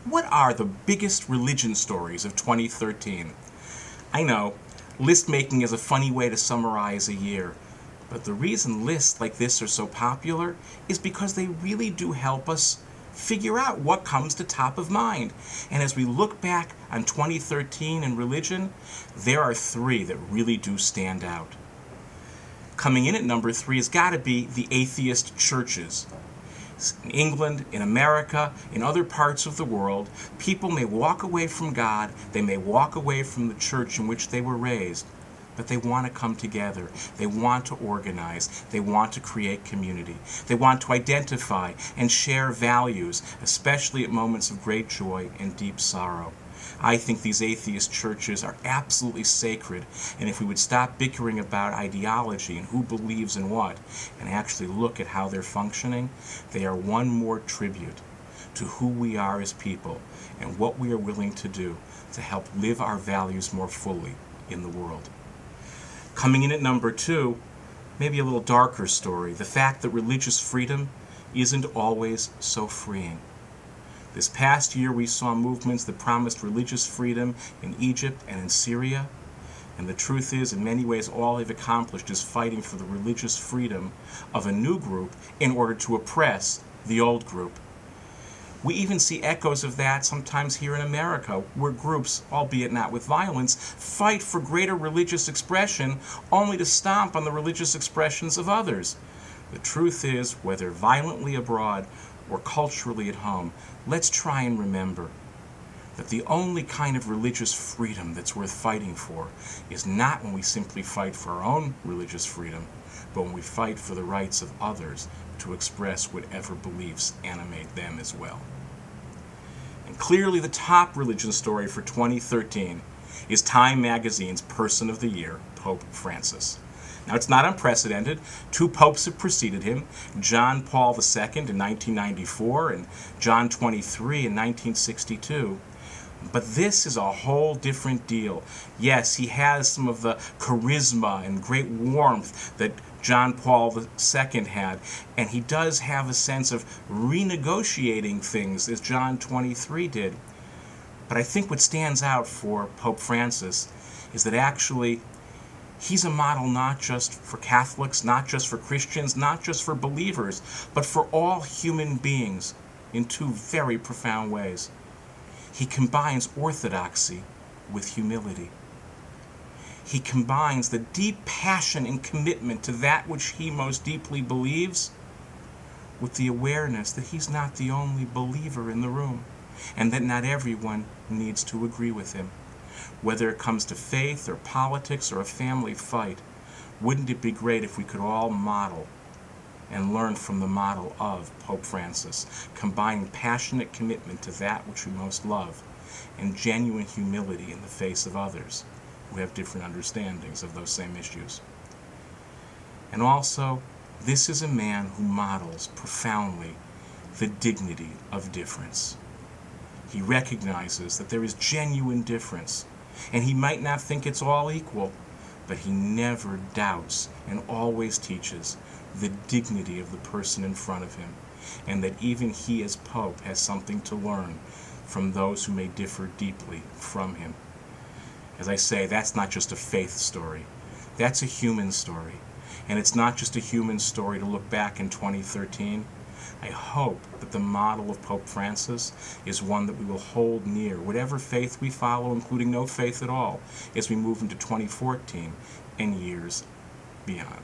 What are the biggest religion stories of 2013? I know, list making is a funny way to summarize a year, but the reason lists like this are so popular is because they really do help us figure out what comes to top of mind. And as we look back on 2013 in religion, there are three that really do stand out. Coming in at number 3 has got to be the atheist churches. In England, in America, in other parts of the world, people may walk away from God, they may walk away from the church in which they were raised, but they want to come together. They want to organize. They want to create community. They want to identify and share values, especially at moments of great joy and deep sorrow. I think these atheist churches are absolutely sacred, and if we would stop bickering about ideology and who believes in what, and actually look at how they're functioning, they are one more tribute to who we are as people and what we are willing to do to help live our values more fully in the world. Coming in at number 2, maybe a little darker story, the fact that religious freedom isn't always so freeing. This past year we saw movements that promised religious freedom in Egypt and in Syria, and the truth is, in many ways, all they've accomplished is fighting for the religious freedom of a new group in order to oppress the old group. We even see echoes of that sometimes here in America, where groups, albeit not with violence, fight for greater religious expression only to stomp on the religious expressions of others. The truth is, whether violently abroad or culturally at home, let's try and remember that the only kind of religious freedom that's worth fighting for is not when we simply fight for our own religious freedom, but when we fight for the rights of others to express whatever beliefs animate them as well. And clearly the top religion story for 2013 is Time Magazine's Person of the Year, Pope Francis. Now, it's not unprecedented. 2 popes have preceded him, John Paul II in 1994 and John 23 in 1962. But this is a whole different deal. Yes, he has some of the charisma and great warmth that John Paul II had, and he does have a sense of renegotiating things as John 23 did. But I think what stands out for Pope Francis is that actually he's a model not just for Catholics, not just for Christians, not just for believers, but for all human beings in 2 very profound ways. He combines orthodoxy with humility. He combines the deep passion and commitment to that which he most deeply believes with the awareness that he's not the only believer in the room and that not everyone needs to agree with him. Whether it comes to faith or politics or a family fight, wouldn't it be great if we could all model and learn from the model of Pope Francis, combining passionate commitment to that which we most love and genuine humility in the face of others who have different understandings of those same issues. And also, this is a man who models profoundly the dignity of difference. He recognizes that there is genuine difference, and he might not think it's all equal, but he never doubts and always teaches the dignity of the person in front of him, and that even he as Pope has something to learn from those who may differ deeply from him. As I say, that's not just a faith story. That's a human story. And it's not just a human story to look back in 2013. I hope that the model of Pope Francis is one that we will hold near, whatever faith we follow, including no faith at all, as we move into 2014 and years beyond.